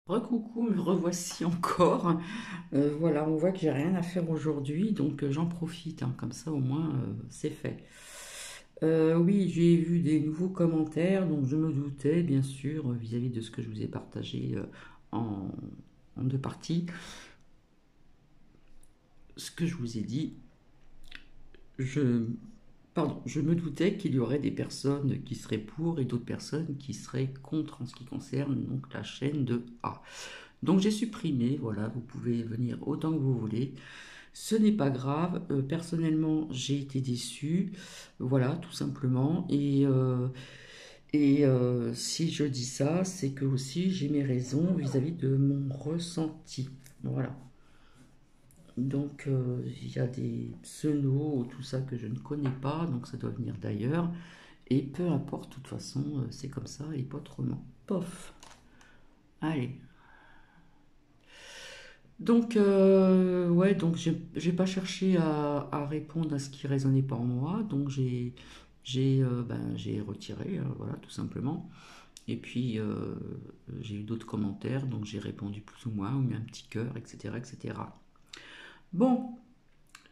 Recoucou, me revoici encore. Voilà, on voit que j'ai rien à faire aujourd'hui, donc j'en profite, hein, comme ça au moins c'est fait. Oui, j'ai vu des nouveaux commentaires, donc je me doutais bien sûr vis-à-vis de ce que je vous ai partagé en, en deux parties. Ce que je vous ai dit, je, pardon, je me doutais qu'il y aurait des personnes qui seraient pour et d'autres personnes qui seraient contre en ce qui concerne donc la chaîne de A. Donc j'ai supprimé, voilà, vous pouvez venir autant que vous voulez. Ce n'est pas grave. Personnellement, j'ai été déçue. Voilà, tout simplement. Si je dis ça, c'est que aussi j'ai mes raisons vis-à-vis de mon ressenti. Voilà. Donc, il y a des pseudos ou tout ça que je ne connais pas, donc ça doit venir d'ailleurs. Et peu importe, de toute façon, c'est comme ça et pas autrement. Pof. Allez. Donc, ouais, donc j'ai pas cherché à répondre à ce qui résonnait pas en moi, donc j'ai retiré, voilà, tout simplement. Et puis, j'ai eu d'autres commentaires, donc j'ai répondu plus ou moins, ou mis un petit cœur, etc., etc. Bon,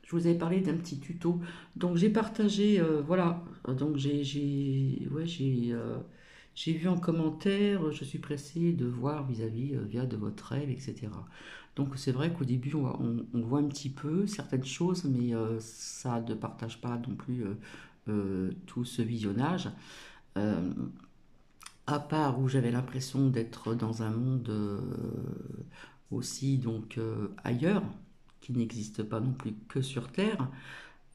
je vous avais parlé d'un petit tuto, donc j'ai partagé, voilà, donc ouais, j'ai vu en commentaire, je suis pressée de voir vis-à-vis via de votre rêve, etc. Donc c'est vrai qu'au début on voit un petit peu certaines choses, mais ça ne partage pas non plus tout ce visionnage. Euh, à part où j'avais l'impression d'être dans un monde aussi donc ailleurs, qui n'existe pas non plus que sur Terre,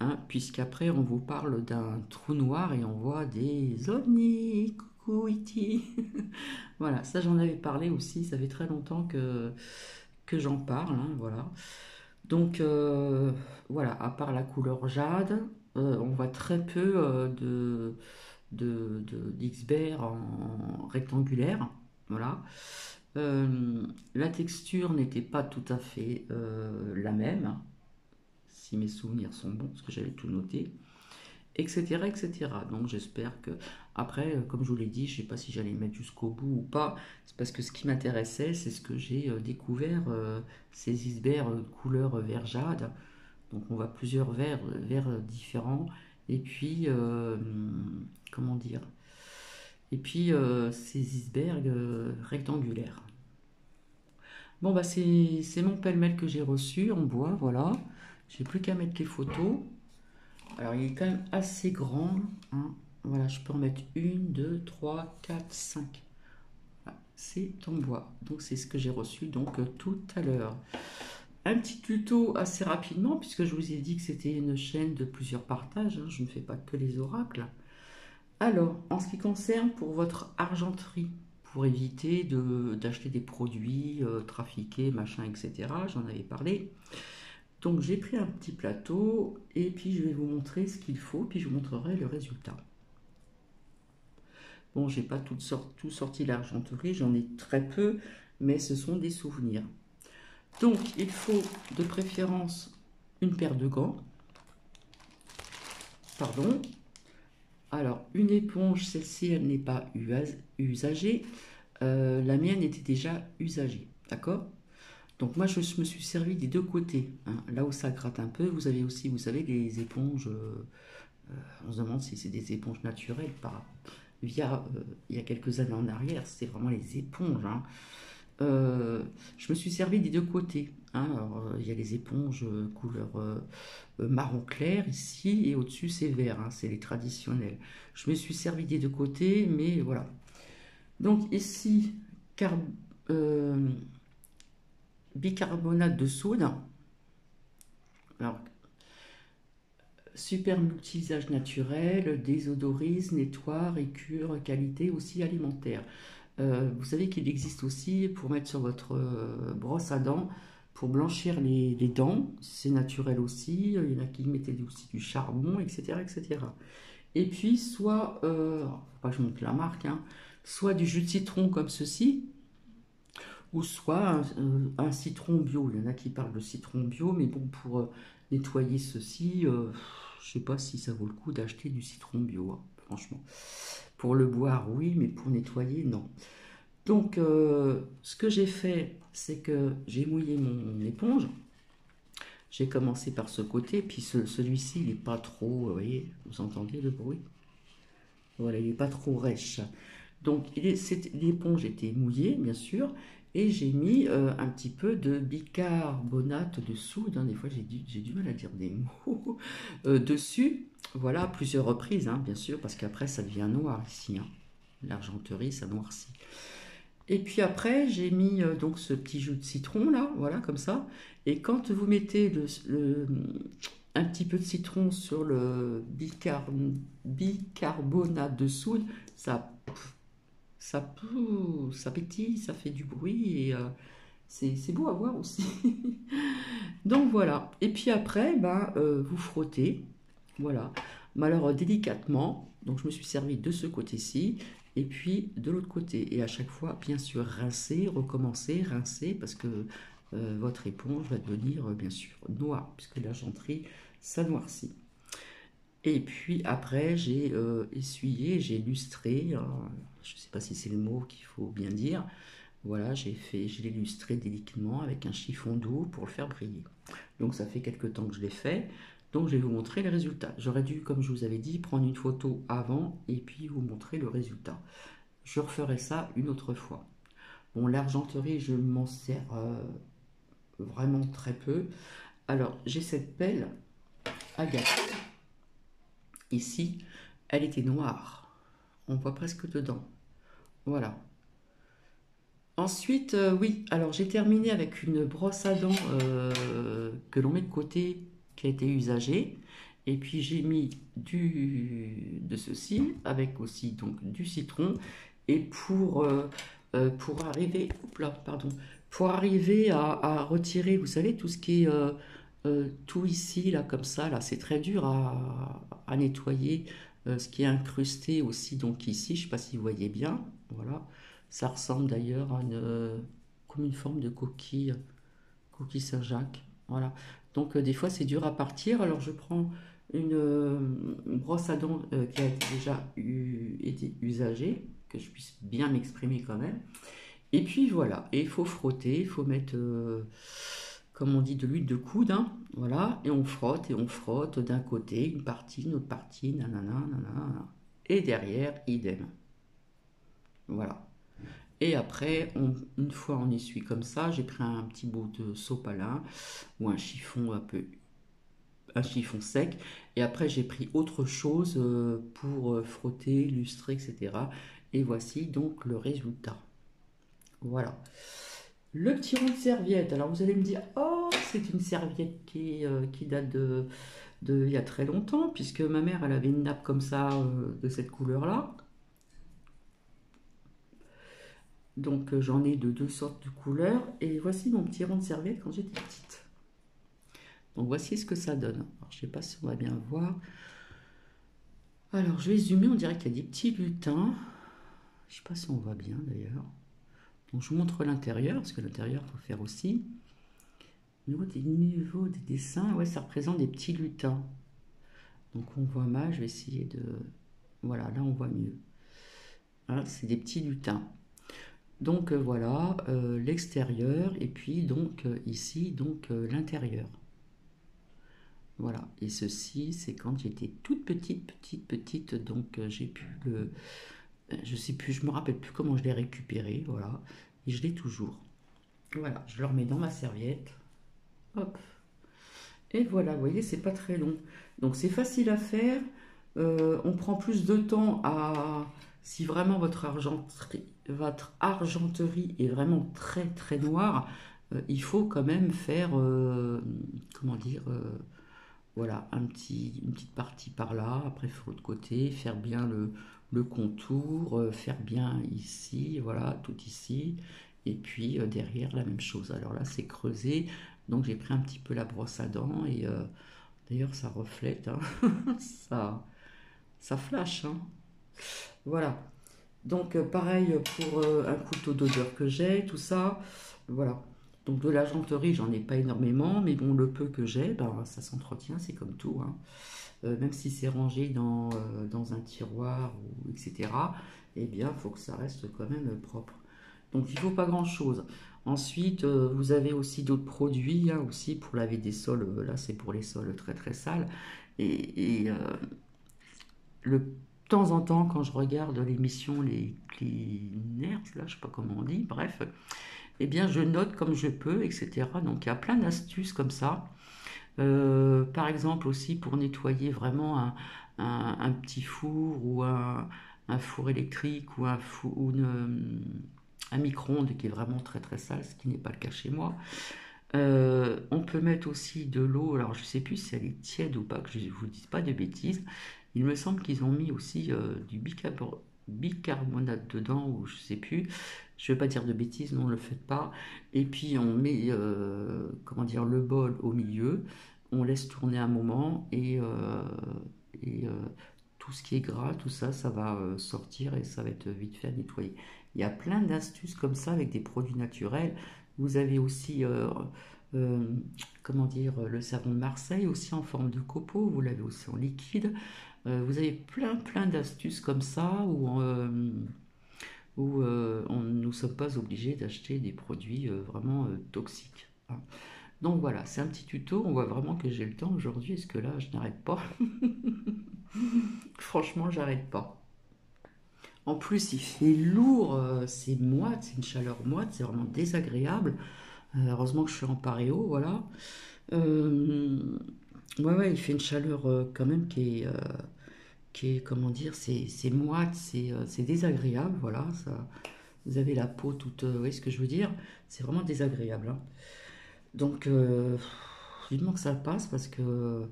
hein, puisqu'après on vous parle d'un trou noir et on voit des ovnis. Coucou Iti. Voilà, ça j'en avais parlé aussi, ça fait très longtemps que j'en parle, hein, voilà. Donc voilà, à part la couleur jade, on voit très peu d'Xber en rectangulaire, voilà. La texture n'était pas tout à fait la même, si mes souvenirs sont bons, parce que j'avais tout noté, etc., etc. Donc j'espère que, après, comme je vous l'ai dit, je ne sais pas si j'allais mettre jusqu'au bout ou pas, c'est parce que ce qui m'intéressait, c'est ce que j'ai découvert, ces icebergs couleur vert jade. Donc on voit plusieurs verts différents, et puis, comment dire, et puis ces icebergs rectangulaires. Bon, bah c'est mon pêle-mêle que j'ai reçu en bois, voilà. J'ai plus qu'à mettre les photos. Alors, il est quand même assez grand, hein. Voilà, je peux en mettre une, deux, trois, quatre, cinq. Voilà, c'est en bois. Donc, c'est ce que j'ai reçu donc tout à l'heure. Un petit tuto assez rapidement, puisque je vous ai dit que c'était une chaîne de plusieurs partages, hein. Je ne fais pas que les oracles. Alors, en ce qui concerne pour votre argenterie, pour éviter d'acheter des produits trafiqués, machin, etc., j'en avais parlé. Donc j'ai pris un petit plateau et puis je vais vous montrer ce qu'il faut, puis je vous montrerai le résultat. Bon, j'ai pas tout sorti l'argenterie, j'en ai très peu, mais ce sont des souvenirs. Donc il faut de préférence une paire de gants, pardon. Alors une éponge, celle-ci elle n'est pas usagée, la mienne était déjà usagée, d'accord. Donc moi je me suis servi des deux côtés, hein. Là où ça gratte un peu, vous avez aussi, vous savez, les éponges. On se demande si c'est des éponges naturelles. Il y a quelques années en arrière, c'était vraiment les éponges, hein. Je me suis servi des deux côtés, hein. Alors, il y a les éponges couleur marron clair ici, et au-dessus c'est vert, hein, c'est les traditionnels. Je me suis servi des deux côtés, mais voilà. Donc ici, car, euh, bicarbonate de soude. Alors, super multi-usage naturel, désodorise, nettoie, récure, qualité aussi alimentaire. Vous savez qu'il existe aussi pour mettre sur votre brosse à dents, pour blanchir les dents, c'est naturel aussi. Il y en a qui mettaient aussi du charbon, etc., etc. Et puis, soit, faut pas que je montre la marque, hein, soit du jus de citron comme ceci, ou soit un citron bio. Il y en a qui parlent de citron bio, mais bon, pour nettoyer ceci, je sais pas si ça vaut le coup d'acheter du citron bio, hein, franchement. Pour le boire, oui, mais pour nettoyer, non. Donc, ce que j'ai fait, c'est que j'ai mouillé mon éponge. J'ai commencé par ce côté, puis celui-ci, il n'est pas trop, vous voyez, vous entendez le bruit? Voilà, il n'est pas trop rêche. Donc, l'éponge était mouillée, bien sûr, et j'ai mis un petit peu de bicarbonate de soude, hein. Des fois, j'ai du mal à dire des mots dessus. Voilà, à plusieurs reprises, hein, bien sûr, parce qu'après, ça devient noir ici, hein. L'argenterie, ça noircit. Et puis après, j'ai mis donc ce petit jus de citron là, voilà, comme ça. Et quand vous mettez un petit peu de citron sur le bicarbonate de soude, ça, ça pétille, ça fait du bruit et c'est beau à voir aussi. Donc voilà. Et puis après, ben, vous frottez, voilà. Mais alors délicatement. Donc je me suis servi de ce côté-ci et puis de l'autre côté. Et à chaque fois, bien sûr, rincer, recommencer, rincer, parce que votre éponge va devenir, bien sûr, noire, puisque l'argenterie, ça noircit. Et puis après, j'ai essuyé, j'ai lustré, je ne sais pas si c'est le mot qu'il faut bien dire. Voilà, je l'ai lustré délicatement avec un chiffon doux pour le faire briller. Donc ça fait quelques temps que je l'ai fait. Donc je vais vous montrer les résultats. J'aurais dû, comme je vous avais dit, prendre une photo avant et puis vous montrer le résultat. Je referai ça une autre fois. Bon, l'argenterie, je m'en sers vraiment très peu. Alors, j'ai cette pelle Agathe. Ici, elle était noire. On voit presque dedans. Voilà. Ensuite, oui, alors j'ai terminé avec une brosse à dents que l'on met de côté, qui a été usagée. Et puis j'ai mis de ceci, avec aussi donc du citron. Et pour arriver, oups là, pardon, pour arriver à retirer, vous savez, tout ce qui est tout ici, là, comme ça, là, c'est très dur à nettoyer. Ce qui est incrusté aussi, donc ici, je ne sais pas si vous voyez bien, voilà. Ça ressemble d'ailleurs à comme une forme de coquille Saint-Jacques. Voilà. Donc des fois c'est dur à partir. Alors je prends une brosse à dents qui a déjà été usagée, que je puisse bien m'exprimer quand même. Et puis voilà. Et il faut frotter, il faut mettre, comme on dit, de l'huile de coude, hein. Voilà. Et on frotte d'un côté, une autre partie, nanana, nanana. Et derrière, idem. Voilà. Et après, une fois on essuie comme ça, j'ai pris un petit bout de sopalin ou un chiffon un chiffon sec. Et après, j'ai pris autre chose pour frotter, lustrer, etc. Et voici donc le résultat. Voilà. Le petit rond de serviette. Alors vous allez me dire, oh, c'est une serviette qui date il y a très longtemps, puisque ma mère, elle avait une nappe comme ça, de cette couleur-là. Donc j'en ai de deux sortes de couleurs. Et voici mon petit rond de serviette quand j'étais petite. Donc voici ce que ça donne. Alors, je ne sais pas si on va bien voir. Alors je vais zoomer, on dirait qu'il y a des petits lutins. Je ne sais pas si on voit bien d'ailleurs. Donc je vous montre l'intérieur, parce que l'intérieur, il faut faire aussi. Au niveau des dessins, ouais, ça représente des petits lutins. Donc on voit mal, je vais essayer de... Voilà, là on voit mieux. Hein, c'est des petits lutins. Donc voilà, l'extérieur, et puis donc ici, donc l'intérieur. Voilà, et ceci, c'est quand j'étais toute petite, donc j'ai pu je sais plus, je me rappelle plus comment je l'ai récupéré, voilà, et je l'ai toujours. Voilà, je le remets dans ma serviette, hop, et voilà, vous voyez, c'est pas très long. Donc c'est facile à faire, on prend plus de temps si vraiment votre argenterie est vraiment très très noire, il faut quand même faire, comment dire, voilà, une petite partie par là, après il faut l'autre côté, faire bien le contour, faire bien ici, voilà, tout ici, et puis derrière la même chose. Alors là c'est creusé, donc j'ai pris un petit peu la brosse à dents, et d'ailleurs ça reflète, hein, ça flash, hein. Voilà, donc pareil pour un couteau d'odeur que j'ai, tout ça, voilà. Donc de l'argenterie, j'en ai pas énormément, mais bon, le peu que j'ai, ben, ça s'entretient, c'est comme tout, hein. Même si c'est rangé dans un tiroir, etc., eh bien, il faut que ça reste quand même propre. Donc il ne faut pas grand-chose. Ensuite, vous avez aussi d'autres produits, hein, aussi pour laver des sols. Là, c'est pour les sols très très sales. Et de temps en temps, quand je regarde l'émission Les Cleaners, là, je sais pas comment on dit, bref, eh bien, je note comme je peux, etc. Donc il y a plein d'astuces comme ça. Par exemple aussi pour nettoyer vraiment un petit four ou un four électrique ou un micro-ondes qui est vraiment très très sale, ce qui n'est pas le cas chez moi. On peut mettre aussi de l'eau, alors je sais plus si elle est tiède ou pas, que je ne vous dise pas de bêtises. Il me semble qu'ils ont mis aussi du bicarbonate dedans, ou je sais plus. Je ne vais pas dire de bêtises, non, ne le faites pas. Et puis on met, comment dire, le bol au milieu, on laisse tourner un moment et tout ce qui est gras, tout ça, ça va sortir et ça va être vite fait à nettoyer. Il y a plein d'astuces comme ça avec des produits naturels. Vous avez aussi, euh, comment dire, le savon de Marseille aussi en forme de copeaux. Vous l'avez aussi en liquide. Vous avez plein d'astuces comme ça où on ne nous sommes pas obligés d'acheter des produits vraiment toxiques, hein. Donc voilà, c'est un petit tuto. On voit vraiment que j'ai le temps aujourd'hui. Est-ce que là, je n'arrête pas? Franchement, j'arrête pas. En plus, il fait lourd, c'est moite, c'est une chaleur moite, c'est vraiment désagréable. Heureusement que je suis en paréo, voilà. Euh, ouais, il fait une chaleur quand même qui est, comment dire, c'est moite, c'est désagréable, voilà. Ça, vous avez la peau toute, vous voyez ce que je veux dire? C'est vraiment désagréable, hein. Donc, vivement que ça passe parce que,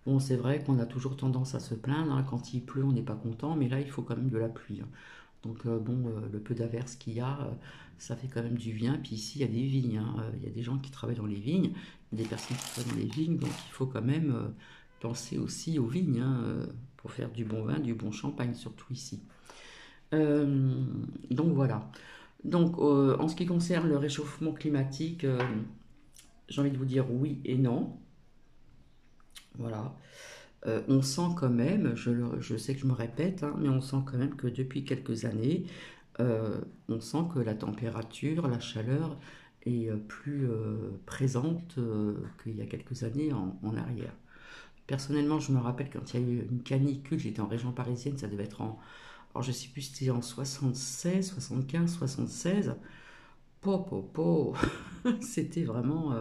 bon, c'est vrai qu'on a toujours tendance à se plaindre, hein. Quand il pleut, on n'est pas content, mais là, il faut quand même de la pluie, hein. Donc, bon, le peu d'averse qu'il y a, ça fait quand même du bien. Puis ici, il y a des vignes, hein. Il y a des gens qui travaillent dans les vignes, il y a des personnes qui travaillent dans les vignes, donc il faut quand même penser aussi aux vignes, hein, pour faire du bon vin, du bon champagne, surtout ici. Euh, donc voilà. Donc, en ce qui concerne le réchauffement climatique, j'ai envie de vous dire oui et non. Voilà. On sent quand même, je sais que je me répète, hein, mais on sent quand même que depuis quelques années, on sent que la température, la chaleur est plus présente qu'il y a quelques années en arrière. Personnellement, je me rappelle quand il y a eu une canicule, j'étais en région parisienne, ça devait être alors je sais plus si c'était en 76, 75, 76. C'était vraiment.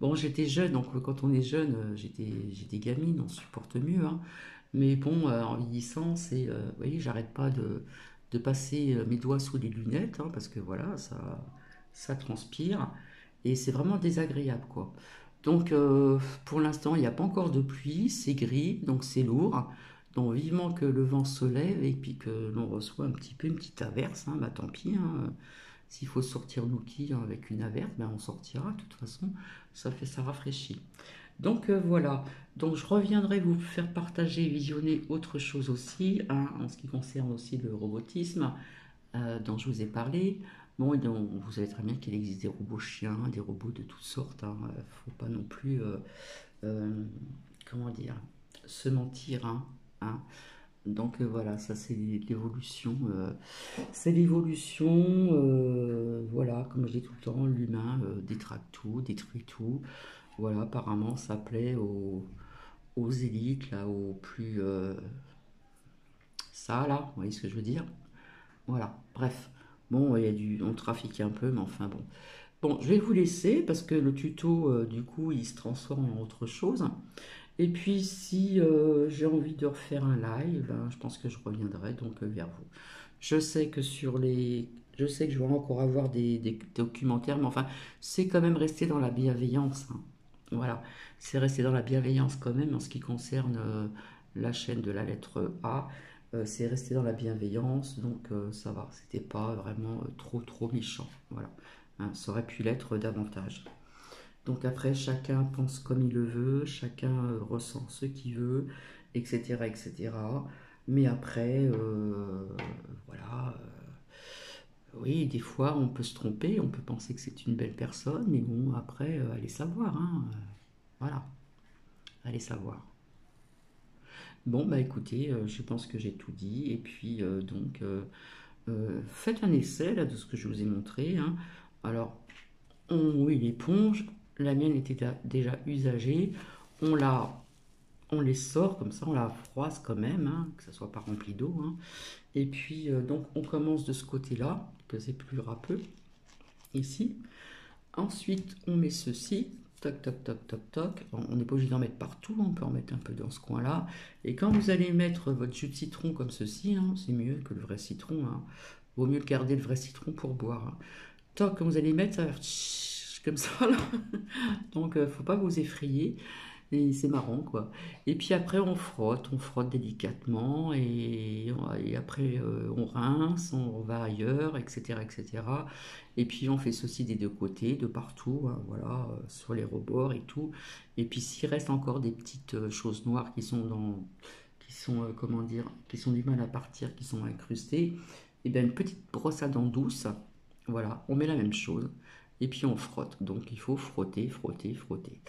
Bon, j'étais jeune, donc quand on est jeune, j'étais gamine, on supporte mieux, hein. Mais bon, en vieillissant, vous voyez, j'arrête pas de passer mes doigts sous les lunettes, hein, parce que voilà, ça transpire. Et c'est vraiment désagréable, quoi. Donc, pour l'instant, il n'y a pas encore de pluie, c'est gris, donc c'est lourd. Donc, vivement que le vent se lève et puis que l'on reçoit un petit peu une petite averse, hein, bah tant pis, hein. S'il faut sortir l'outil avec une averse, ben on sortira. De toute façon, ça rafraîchit. Donc voilà. Donc je reviendrai vous faire partager, visionner autre chose aussi, hein, en ce qui concerne aussi le robotisme dont je vous ai parlé. Bon, et donc, vous savez très bien qu'il existe des robots chiens, des robots de toutes sortes, hein. Faut pas non plus, euh, comment dire, se mentir, hein, hein. Donc voilà, ça c'est l'évolution. C'est l'évolution, voilà, comme je dis tout le temps, l'humain détraque tout, détruit tout. Voilà, apparemment ça plaît aux élites, là, aux plus... ça, là, vous voyez ce que je veux dire? Voilà, bref. Bon, on trafique un peu, mais enfin bon. Bon, je vais vous laisser parce que le tuto, du coup, il se transforme en autre chose. Et puis, si j'ai envie de refaire un live, ben, je pense que je reviendrai donc vers vous. Je sais que je sais que je vais encore avoir des documentaires, mais enfin, c'est quand même resté dans la bienveillance, hein. Voilà, c'est resté dans la bienveillance quand même en ce qui concerne la chaîne de la lettre A. C'est resté dans la bienveillance, donc ça va. C'était pas vraiment trop méchant. Voilà, hein, ça aurait pu l'être davantage. Donc après, chacun pense comme il le veut, chacun ressent ce qu'il veut, etc., etc. Mais après, voilà, oui, des fois on peut se tromper, on peut penser que c'est une belle personne, mais bon, après, allez savoir, hein, voilà, allez savoir. Bon, bah écoutez, je pense que j'ai tout dit, et puis donc, Faites un essai là, de ce que je vous ai montré, hein. Alors, oui, l'éponge, la mienne était déjà usagée. On la, on les sort comme ça, on la froisse quand même, hein, que ça soit pas rempli d'eau, hein. Et puis, donc, on commence de ce côté-là, que c'est plus râpeux, ici. Ensuite, on met ceci, toc, toc, toc, toc, toc. On n'est pas obligé d'en mettre partout, on peut en mettre un peu dans ce coin-là. Et quand vous allez mettre votre jus de citron comme ceci, hein, c'est mieux que le vrai citron, hein. Vaut mieux garder le vrai citron pour boire, hein. Toc, quand vous allez mettre, ça va faire tch, comme ça, là. Donc, faut pas vous effrayer. Et c'est marrant, quoi. Et puis après, on frotte délicatement, et après, on rince, on va ailleurs, etc., etc. Et cetera. Et puis, on fait ceci des deux côtés, de partout, hein, voilà, sur les rebords et tout. Et puis, s'il reste encore des petites choses noires comment dire, qui sont du mal à partir, qui sont incrustées, et bien, une petite brosse à dents douce, voilà, on met la même chose. Et puis on frotte. Donc il faut frotter, frotter, frotter.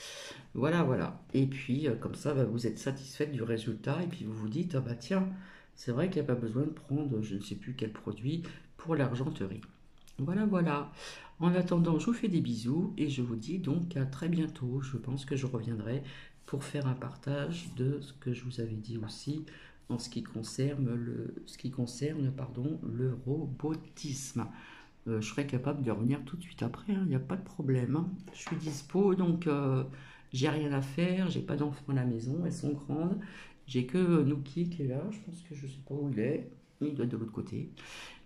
Voilà, voilà. Et puis, comme ça, bah, vous êtes satisfaite du résultat. Et puis, vous vous dites, ah bah tiens, c'est vrai qu'il n'y a pas besoin de prendre je ne sais plus quel produit pour l'argenterie. Voilà, voilà. En attendant, je vous fais des bisous et je vous dis donc à très bientôt. Je pense que je reviendrai pour faire un partage de ce que je vous avais dit aussi en ce qui concerne, pardon, le robotisme. Je serai capable de revenir tout de suite après, hein, il n'y a pas de problème, hein. Je suis dispo, donc j'ai rien à faire, j'ai pas d'enfants à la maison, elles sont grandes. J'ai que Nuki qui est là, je pense que je sais pas où il est, il doit être de l'autre côté.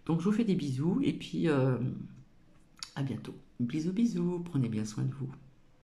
Donc je vous fais des bisous et puis à bientôt. Bisous, bisous, prenez bien soin de vous.